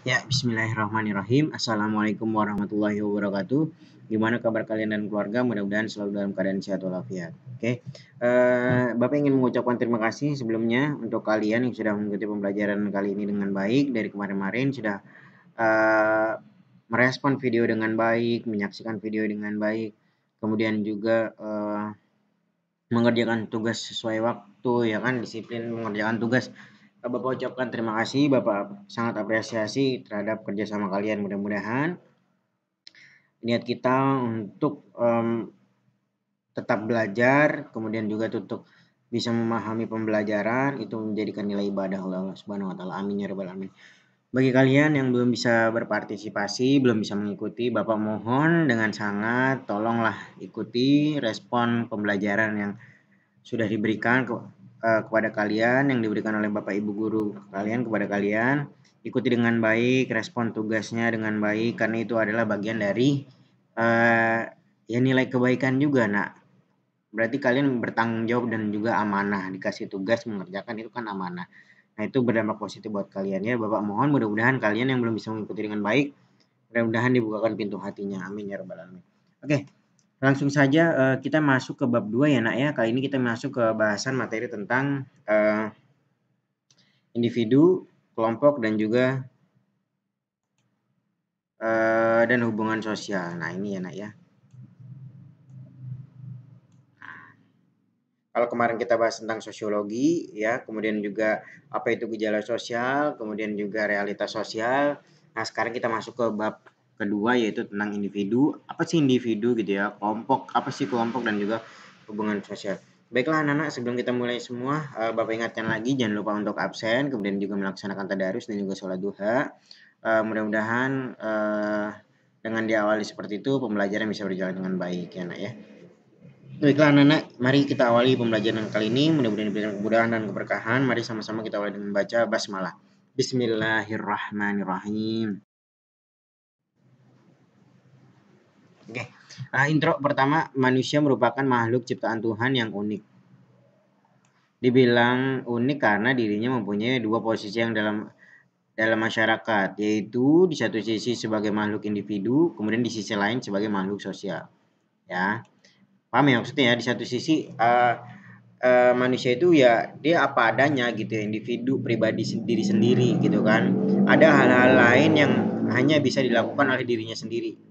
Ya, bismillahirrahmanirrahim. Assalamualaikum warahmatullahi wabarakatuh. Gimana kabar kalian dan keluarga? Mudah-mudahan selalu dalam keadaan sehat walafiat. Oke, Bapak ingin mengucapkan terima kasih sebelumnya untuk kalian yang sudah mengikuti pembelajaran kali ini dengan baik. Dari kemarin-kemarin sudah uh, merespon video dengan baik, menyaksikan video dengan baik, kemudian juga mengerjakan tugas sesuai waktu, ya kan, disiplin mengerjakan tugas. Bapak ucapkan terima kasih, Bapak sangat apresiasi terhadap kerjasama kalian. Mudah-mudahan niat kita untuk tetap belajar, kemudian juga untuk bisa memahami pembelajaran itu menjadikan nilai ibadah oleh Allah Subhanahu wa taala. Amin ya rabbal alamin. Bagi kalian yang belum bisa berpartisipasi, belum bisa mengikuti, Bapak mohon dengan sangat tolonglah ikuti respon pembelajaran yang sudah diberikan kepada kalian, yang diberikan oleh Bapak Ibu guru kalian kepada kalian. Ikuti dengan baik, respon tugasnya dengan baik, karena itu adalah bagian dari ya nilai kebaikan juga, nak. Berarti kalian bertanggung jawab dan juga amanah, dikasih tugas mengerjakan itu kan amanah. Nah, itu berdampak positif buat kalian ya. Bapak mohon mudah-mudahan kalian yang belum bisa mengikuti dengan baik, mudah-mudahan dibukakan pintu hatinya. Amin ya rabbal alamin. Oke. Langsung saja kita masuk ke bab 2 ya, nak ya. Kali ini kita masuk ke bahasan materi tentang individu, kelompok dan juga dan hubungan sosial. Nah, ini ya, nak ya. Kalau kemarin kita bahas tentang sosiologi ya, kemudian juga apa itu gejala sosial, kemudian juga realitas sosial. Nah, sekarang kita masuk ke bab kedua yaitu tentang individu. Apa sih individu gitu ya? Kelompok, apa sih kelompok dan juga hubungan sosial. Baiklah anak-anak, sebelum kita mulai semua, Bapak ingatkan lagi jangan lupa untuk absen, kemudian juga melaksanakan tadarus dan juga sholat duha. Mudah-mudahan dengan diawali seperti itu pembelajaran bisa berjalan dengan baik ya, nak ya. Baiklah anak-anak, mari kita awali pembelajaran kali ini. Mudah-mudahan diberikan kemudahan dan keberkahan. Mari sama-sama kita awali dengan membaca basmalah. Bismillahirrahmanirrahim. Oke, intro pertama, manusia merupakan makhluk ciptaan Tuhan yang unik. Dibilang unik karena dirinya mempunyai dua posisi yang dalam masyarakat, yaitu di satu sisi sebagai makhluk individu, kemudian di sisi lain sebagai makhluk sosial. Ya, paham ya maksudnya ya? Di satu sisi manusia itu ya dia apa adanya gitu ya, individu pribadi diri sendiri gitu kan. Ada hal-hal lain yang hanya bisa dilakukan oleh dirinya sendiri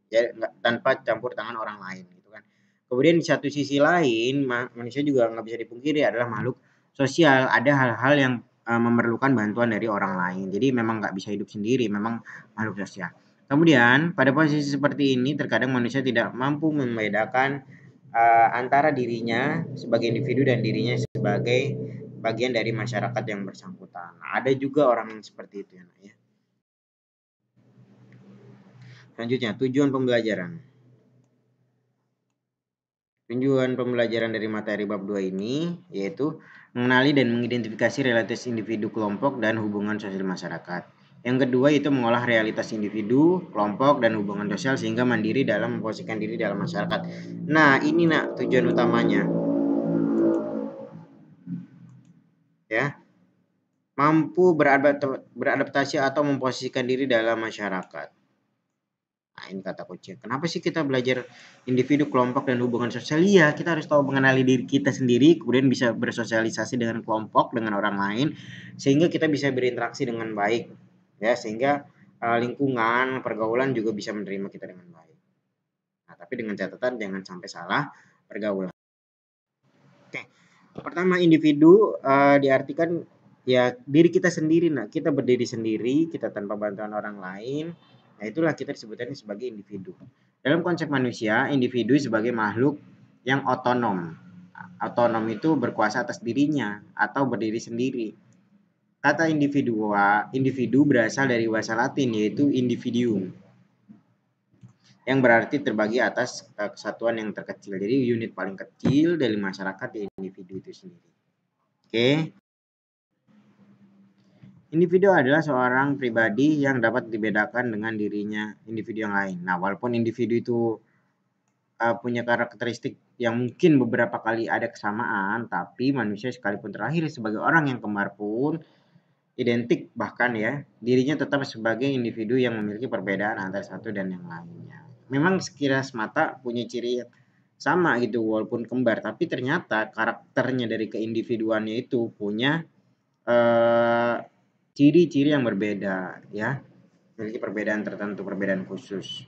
ya, tanpa campur tangan orang lain gitu kan. Kemudian di satu sisi lain manusia juga nggak bisa dipungkiri adalah makhluk sosial. Ada hal-hal yang memerlukan bantuan dari orang lain, jadi memang nggak bisa hidup sendiri, memang makhluk sosial. Kemudian pada posisi seperti ini terkadang manusia tidak mampu membedakan antara dirinya sebagai individu dan dirinya sebagai bagian dari masyarakat yang bersangkutan. Nah, ada juga orang yang seperti itu ya. Selanjutnya, tujuan pembelajaran. Tujuan pembelajaran dari materi bab 2 ini yaitu mengenali dan mengidentifikasi realitas individu, kelompok, dan hubungan sosial masyarakat. Yang kedua itu mengolah realitas individu, kelompok, dan hubungan sosial sehingga mandiri dalam memposisikan diri dalam masyarakat. Nah, ini nak tujuan utamanya. Ya, mampu beradaptasi atau memposisikan diri dalam masyarakat. Nah, ini kata kunci. Kenapa sih kita belajar individu, kelompok, dan hubungan sosial? Iya, kita harus tahu mengenali diri kita sendiri, kemudian bisa bersosialisasi dengan kelompok, dengan orang lain, sehingga kita bisa berinteraksi dengan baik. Ya, sehingga lingkungan, pergaulan juga bisa menerima kita dengan baik. Nah, tapi dengan catatan jangan sampai salah pergaulan. Oke. Pertama, individu diartikan ya diri kita sendiri. Nah, kita berdiri sendiri, kita tanpa bantuan orang lain. Nah, itulah kita disebutkan sebagai individu. Dalam konsep manusia, individu sebagai makhluk yang otonom. Otonom itu berkuasa atas dirinya atau berdiri sendiri. Kata individu berasal dari bahasa Latin yaitu individuum, yang berarti terbagi atas kesatuan yang terkecil. Jadi unit paling kecil dari masyarakat di individu itu sendiri. Oke. Individu adalah seorang pribadi yang dapat dibedakan dengan dirinya individu yang lain. Nah, walaupun individu itu punya karakteristik yang mungkin beberapa kali ada kesamaan, tapi manusia sekalipun terlahir sebagai orang yang kembar pun identik bahkan ya, dirinya tetap sebagai individu yang memiliki perbedaan antara satu dan yang lainnya. Memang sekilas mata punya ciri yang sama gitu walaupun kembar, tapi ternyata karakternya dari keindividuannya itu punya ciri-ciri yang berbeda ya, memiliki perbedaan tertentu, perbedaan khusus.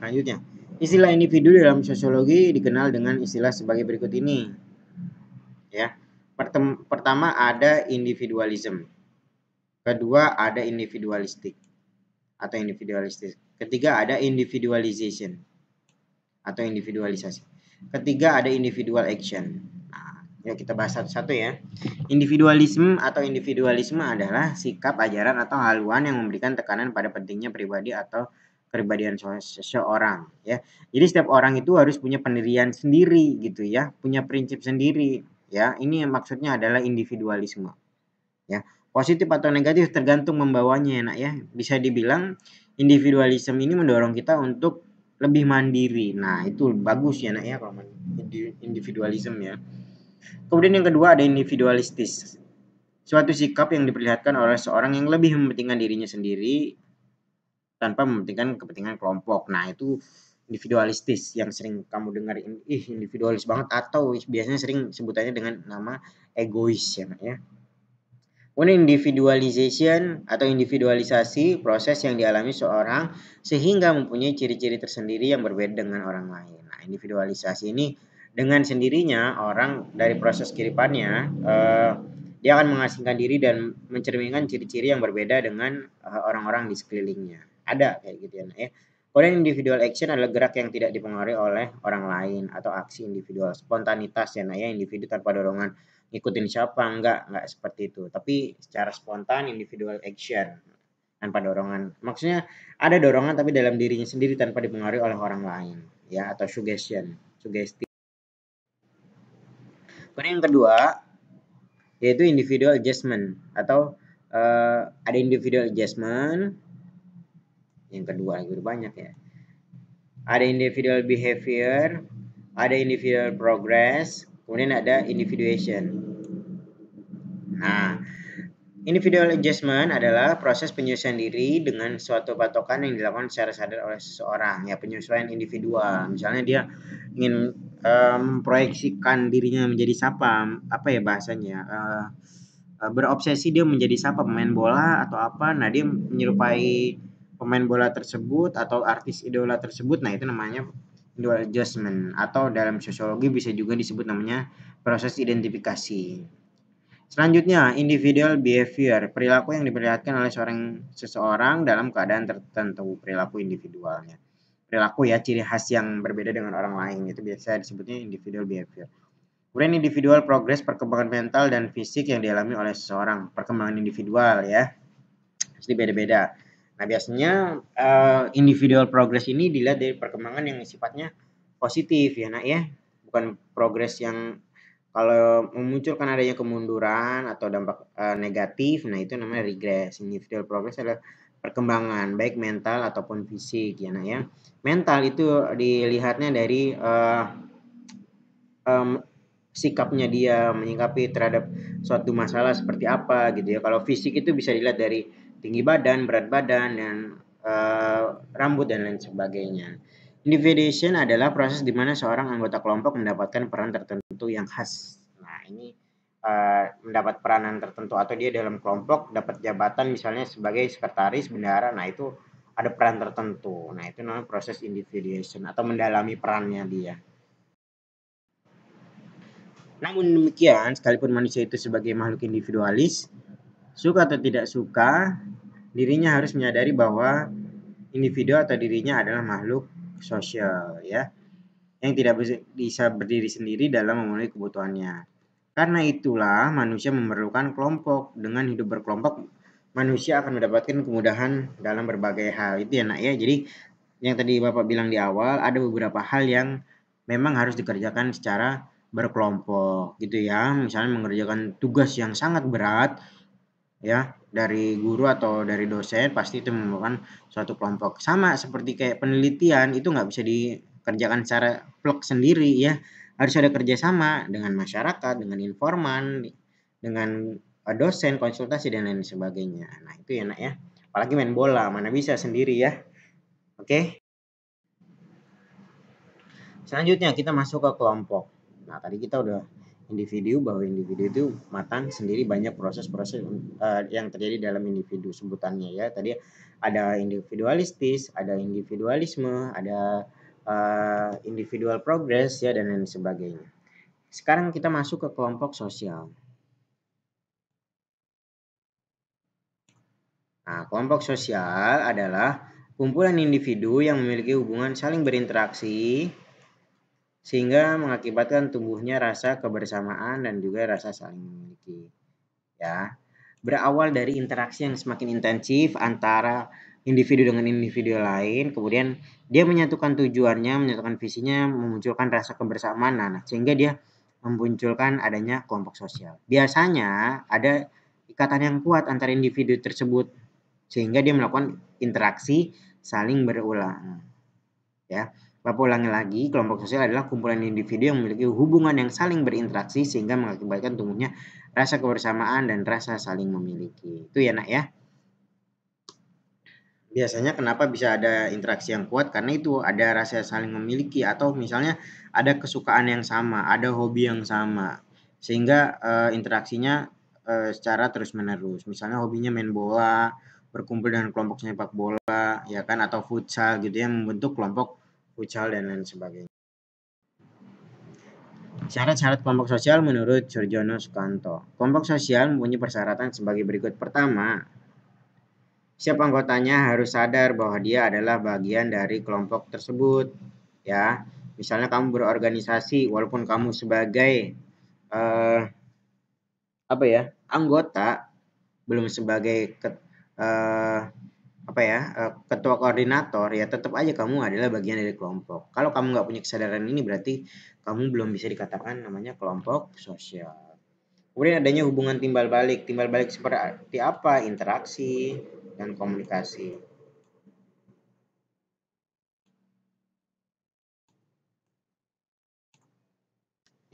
Selanjutnya, istilah individu dalam sosiologi dikenal dengan istilah sebagai berikut ini. Ya. Pertama ada individualism. Kedua ada individualistik atau individualistis. Ketiga ada individualization atau individualisasi. Ketiga ada individual action. Nah, yuk kita bahas satu-satu ya. Individualisme atau individualisme adalah sikap, ajaran atau haluan yang memberikan tekanan pada pentingnya pribadi atau kepribadian seseorang ya. Jadi setiap orang itu harus punya pendirian sendiri gitu ya, punya prinsip sendiri ya. Ini maksudnya adalah individualisme ya. Positif atau negatif tergantung membawanya ya nak ya. Bisa dibilang individualisme ini mendorong kita untuk lebih mandiri. Nah itu bagus ya nak ya kalau individualisme ya. Kemudian yang kedua ada individualistis. Suatu sikap yang diperlihatkan oleh seorang yang lebih mementingkan dirinya sendiri tanpa mementingkan kepentingan kelompok. Nah itu individualistis yang sering kamu dengar, individualis banget, atau biasanya sering sebutannya dengan nama egois ya nak ya. Kemudian individualization atau individualisasi, proses yang dialami seorang sehingga mempunyai ciri-ciri tersendiri yang berbeda dengan orang lain. Nah, individualisasi ini dengan sendirinya orang dari proses kehidupannya dia akan mengasingkan diri dan mencerminkan ciri-ciri yang berbeda dengan orang-orang di sekelilingnya. Ada kayak gitu ya. Kemudian individual action adalah gerak yang tidak dipengaruhi oleh orang lain atau aksi individual, spontanitas ya, individu tanpa dorongan ngikutin siapa, enggak seperti itu, tapi secara spontan individual action tanpa dorongan, maksudnya ada dorongan tapi dalam dirinya sendiri tanpa dipengaruhi oleh orang lain ya, atau sugesti. Kemudian yang kedua yaitu individual adjustment atau ada individual adjustment. Yang kedua itu banyak ya, ada individual behavior, ada individual progress, kemudian ada individuation. Nah, individual adjustment adalah proses penyesuaian diri dengan suatu patokan yang dilakukan secara sadar oleh seseorang ya, penyesuaian individual. Misalnya dia ingin memproyeksikan dirinya menjadi siapa, apa ya bahasanya, berobsesi dia menjadi siapa, pemain bola atau apa. Nah dia menyerupai pemain bola tersebut atau artis idola tersebut. Nah itu namanya individual adjustment, atau dalam sosiologi bisa juga disebut namanya proses identifikasi. Selanjutnya, individual behavior, perilaku yang diperlihatkan oleh seseorang dalam keadaan tertentu, perilaku individualnya. Perilaku ya, ciri khas yang berbeda dengan orang lain, itu biasa disebutnya individual behavior. Kemudian individual progress, perkembangan mental dan fisik yang dialami oleh seseorang, perkembangan individual ya, pasti beda-beda. Nah biasanya individual progress ini dilihat dari perkembangan yang sifatnya positif ya nak ya, bukan progress yang kalau memunculkan adanya kemunduran atau dampak negatif, nah itu namanya regress. Individual progress adalah perkembangan baik mental ataupun fisik ya nak ya. Mental itu dilihatnya dari sikapnya dia menyikapi terhadap suatu masalah seperti apa gitu ya. Kalau fisik itu bisa dilihat dari tinggi badan, berat badan, dan rambut dan lain sebagainya. Individuation adalah proses di mana seorang anggota kelompok mendapatkan peran tertentu yang khas. Nah ini mendapat peranan tertentu atau dia dalam kelompok dapat jabatan misalnya sebagai sekretaris, bendahara. Nah itu ada peran tertentu. Nah itu namanya proses individuation atau mendalami perannya dia. Namun demikian, sekalipun manusia itu sebagai makhluk individualis, suka atau tidak suka, dirinya harus menyadari bahwa individu atau dirinya adalah makhluk sosial ya, yang tidak bisa berdiri sendiri dalam memenuhi kebutuhannya. Karena itulah manusia memerlukan kelompok. Dengan hidup berkelompok, manusia akan mendapatkan kemudahan dalam berbagai hal. Itu ya nak ya. Jadi yang tadi Bapak bilang di awal, ada beberapa hal yang memang harus dikerjakan secara berkelompok gitu ya. Misalnya mengerjakan tugas yang sangat berat ya, dari guru atau dari dosen, pasti itu memerlukan suatu kelompok. Sama seperti kayak penelitian, itu nggak bisa dikerjakan secara plek sendiri ya, harus ada kerjasama dengan masyarakat, dengan informan, dengan dosen, konsultasi dan lain sebagainya. Nah, itu ya nak ya. Apalagi main bola, mana bisa sendiri ya. Oke. Selanjutnya kita masuk ke kelompok. Nah, tadi kita udah individu, bahwa individu itu matang sendiri banyak proses-proses yang terjadi dalam individu sebutannya ya. Tadi ada individualistis, ada individualisme, ada individual progress ya dan lain sebagainya. Sekarang kita masuk ke kelompok sosial. Nah, kelompok sosial adalah kumpulan individu yang memiliki hubungan saling berinteraksi sehingga mengakibatkan tumbuhnya rasa kebersamaan dan juga rasa saling memiliki. Ya, berawal dari interaksi yang semakin intensif antara individu dengan individu lain, kemudian dia menyatukan tujuannya, menyatukan visinya, memunculkan rasa kebersamaan, sehingga dia memunculkan adanya kelompok sosial. Biasanya ada ikatan yang kuat antara individu tersebut sehingga dia melakukan interaksi saling berulang. Ya, Bapak ulangi lagi, kelompok sosial adalah kumpulan individu yang memiliki hubungan yang saling berinteraksi sehingga mengakibatkan tumbuhnya rasa kebersamaan dan rasa saling memiliki. Itu ya nak ya. Biasanya kenapa bisa ada interaksi yang kuat? Karena itu ada rasa saling memiliki atau misalnya ada kesukaan yang sama, ada hobi yang sama. Sehingga interaksinya secara terus-menerus. Misalnya hobinya main bola, berkumpul dengan kelompok sepak bola, ya kan, atau futsal gitu ya, membentuk kelompok futsal dan lain sebagainya. Syarat-syarat kelompok sosial menurut Surjono Sukanto. Kelompok sosial mempunyai persyaratan sebagai berikut. Pertama, setiap anggotanya harus sadar bahwa dia adalah bagian dari kelompok tersebut. Ya, misalnya kamu berorganisasi, walaupun kamu sebagai anggota, belum sebagai ketua koordinator, ya tetap aja kamu adalah bagian dari kelompok. Kalau kamu nggak punya kesadaran ini, berarti kamu belum bisa dikatakan namanya kelompok sosial. Kemudian adanya hubungan timbal balik. Timbal balik seperti apa? Interaksi dan komunikasi.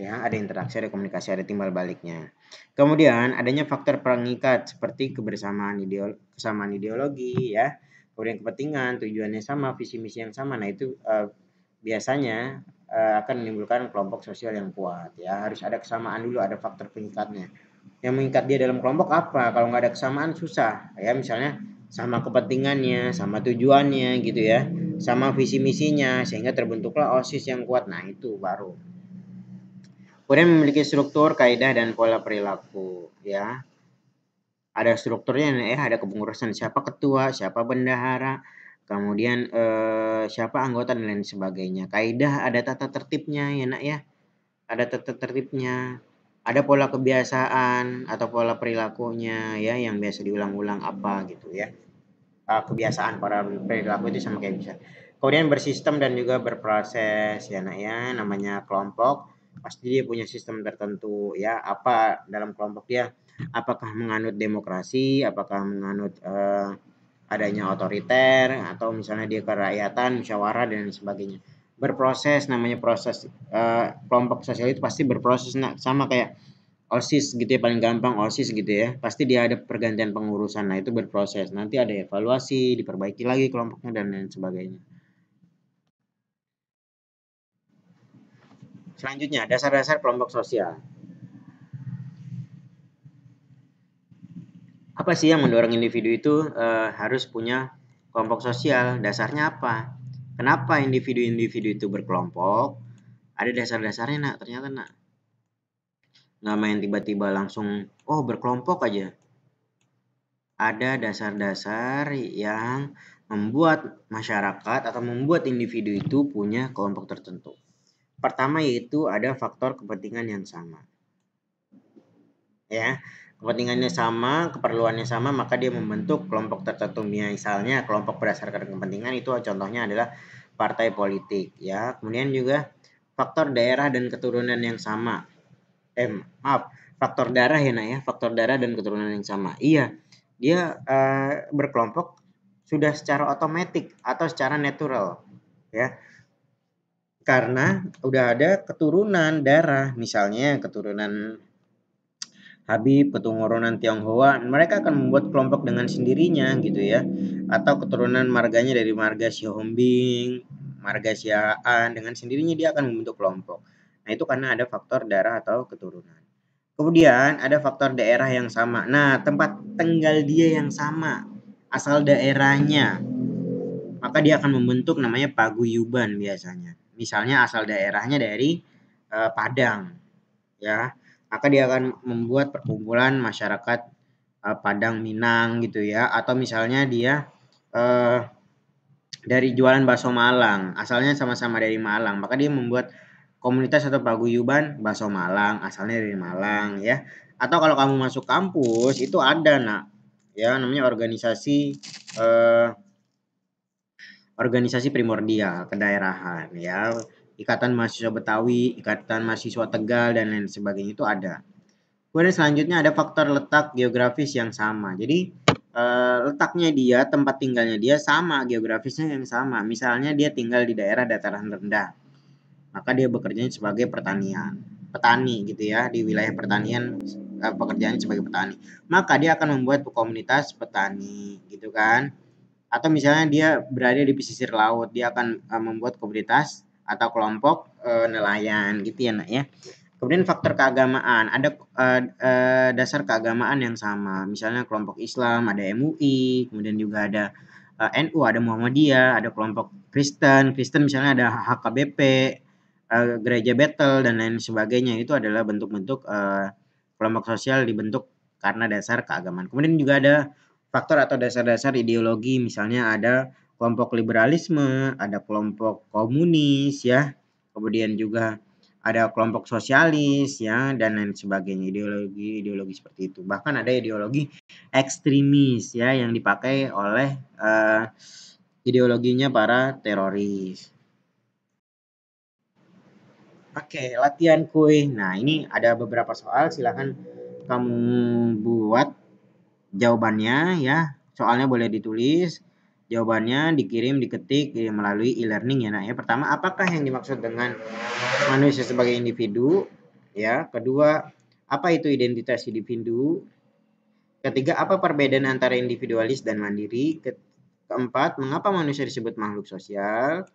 Ya, ada interaksi, ada komunikasi, ada timbal baliknya. Kemudian adanya faktor pengikat seperti kesamaan ideologi ya. Kemudian kepentingan, tujuannya sama, visi misi yang sama. Nah, itu biasanya akan menimbulkan kelompok sosial yang kuat ya. Harus ada kesamaan dulu, ada faktor pengikatnya. Yang mengikat dia dalam kelompok apa? Kalau nggak ada kesamaan susah. Ya, misalnya sama kepentingannya, sama tujuannya gitu ya. Sama visi misinya sehingga terbentuklah OSIS yang kuat. Nah, itu baru. Kemudian memiliki struktur, kaidah dan pola perilaku ya. Ada strukturnya ya, ada kepengurusan siapa ketua, siapa bendahara, kemudian siapa anggota dan lain sebagainya. Kaidah ada tata tertibnya ya nak ya. Ada tata tertibnya. Ada pola kebiasaan atau pola perilakunya ya yang biasa diulang-ulang apa gitu ya. Kebiasaan para perilaku itu sama kayak bisa. Kemudian bersistem dan juga berproses ya nak ya, namanya kelompok pasti dia punya sistem tertentu ya, apa dalam kelompok dia, apakah menganut demokrasi, apakah menganut adanya otoriter atau misalnya dia kerakyatan, musyawarah dan sebagainya. Berproses, namanya proses kelompok sosial itu pasti berproses sama kayak OSIS gitu ya, paling gampang OSIS gitu ya. Pasti dia ada pergantian pengurusan. Nah, itu berproses. Nanti ada evaluasi, diperbaiki lagi kelompoknya dan lain sebagainya. Selanjutnya, dasar-dasar kelompok sosial. Apa sih yang mendorong individu itu harus punya kelompok sosial? Dasarnya apa? Kenapa individu-individu itu berkelompok? Ada dasar-dasarnya nak, ternyata nak. Nggak main tiba-tiba langsung, oh berkelompok aja. Ada dasar-dasar yang membuat masyarakat atau membuat individu itu punya kelompok tertentu. Pertama yaitu ada faktor kepentingan yang sama. Ya, kepentingannya sama, keperluannya sama, maka dia membentuk kelompok tertentu. Misalnya kelompok berdasarkan kepentingan itu contohnya adalah partai politik ya. Kemudian juga faktor daerah dan keturunan yang sama. Faktor darah ya nak ya, faktor darah dan keturunan yang sama. Iya, dia berkelompok sudah secara otomatis atau secara natural ya. Karena udah ada keturunan darah, misalnya keturunan Habib, keturunan Tionghoa, mereka akan membuat kelompok dengan sendirinya gitu ya. Atau keturunan marganya dari marga Xiaohombing, marga Xia'an, dengan sendirinya dia akan membentuk kelompok. Nah, itu karena ada faktor darah atau keturunan. Kemudian ada faktor daerah yang sama. Nah, tempat tinggal dia yang sama, asal daerahnya, maka dia akan membentuk namanya paguyuban biasanya. Misalnya asal daerahnya dari Padang, ya, maka dia akan membuat perkumpulan masyarakat Padang Minang gitu ya, atau misalnya dia eh, dari jualan bakso Malang, asalnya sama-sama dari Malang, maka dia membuat komunitas atau paguyuban bakso Malang, asalnya dari Malang ya. Atau kalau kamu masuk kampus itu ada nak, ya namanya eh, organisasi primordial kedaerahan ya. Ikatan Mahasiswa Betawi, Ikatan Mahasiswa Tegal dan lain sebagainya itu ada. Kemudian selanjutnya ada faktor letak geografis yang sama. Jadi letaknya dia, tempat tinggalnya dia sama, geografisnya yang sama. Misalnya dia tinggal di daerah dataran rendah, maka dia bekerjanya sebagai petani gitu ya, di wilayah pertanian, pekerjaannya sebagai petani. Maka dia akan membuat komunitas petani gitu kan. Atau misalnya dia berada di pesisir laut, dia akan membuat komunitas atau kelompok nelayan gitu ya nak ya. Kemudian faktor keagamaan, ada dasar keagamaan yang sama. Misalnya kelompok Islam, ada MUI, kemudian juga ada NU, ada Muhammadiyah, ada kelompok Kristen, Kristen misalnya ada HKBP, Gereja Bethel dan lain sebagainya. Itu adalah bentuk-bentuk kelompok sosial dibentuk karena dasar keagamaan. Kemudian juga ada faktor atau dasar-dasar ideologi, misalnya ada kelompok liberalisme, ada kelompok komunis ya, kemudian juga ada kelompok sosialis ya dan lain sebagainya, ideologi seperti itu. Bahkan ada ideologi ekstremis ya yang dipakai oleh ideologinya para teroris. Oke, latihan kue. Nah, ini ada beberapa soal, silakan kamu buat jawabannya ya. Soalnya boleh ditulis, jawabannya dikirim, diketik melalui e-learning ya. Nah, ya pertama, apakah yang dimaksud dengan manusia sebagai individu? Ya, kedua, apa itu identitas individu? Ketiga, apa perbedaan antara individualis dan mandiri? Keempat, mengapa manusia disebut makhluk sosial?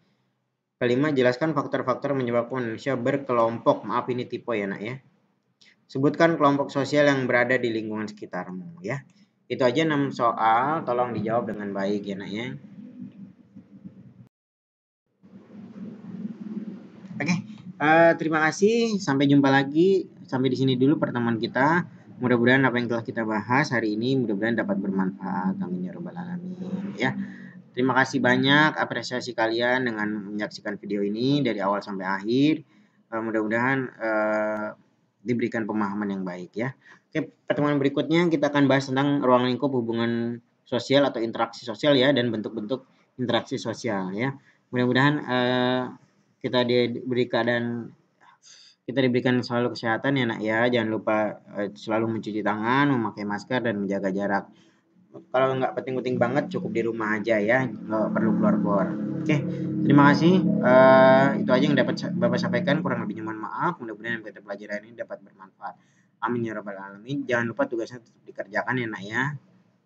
Kelima, jelaskan faktor-faktor menyebabkan manusia berkelompok. Maaf ini tipe ya nak ya. Sebutkan kelompok sosial yang berada di lingkungan sekitarmu ya. Itu aja 6 soal, tolong dijawab dengan baik ya nak ya. Oke, terima kasih. Sampai jumpa lagi. Sampai di sini dulu pertemuan kita. Mudah-mudahan apa yang telah kita bahas hari ini mudah-mudahan dapat bermanfaat. Amin ya rabbal alamin. Ya, terima kasih banyak apresiasi kalian dengan menyaksikan video ini dari awal sampai akhir. Mudah-mudahan diberikan pemahaman yang baik ya. Oke, pertemuan berikutnya kita akan bahas tentang ruang lingkup hubungan sosial atau interaksi sosial ya dan bentuk-bentuk interaksi sosial ya. Mudah-mudahan kita diberikan selalu kesehatan ya nak ya. Jangan lupa selalu mencuci tangan, memakai masker dan menjaga jarak. Kalau nggak penting-penting banget cukup di rumah aja ya, nggak perlu keluar-keluar. Oke, terima kasih. Itu aja yang dapat Bapak sampaikan. Kurang lebihnya mohon maaf. Mudah-mudahan yang kita pelajaran ini dapat bermanfaat. Amin ya rabbal alamin. Jangan lupa tugasnya tetap dikerjakan ya nak ya.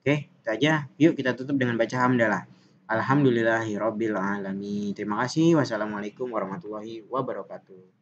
Oke, itu aja. Yuk kita tutup dengan baca hamdalah. Alhamdulillahirabbil alamin. Terima kasih. Wassalamualaikum warahmatullahi wabarakatuh.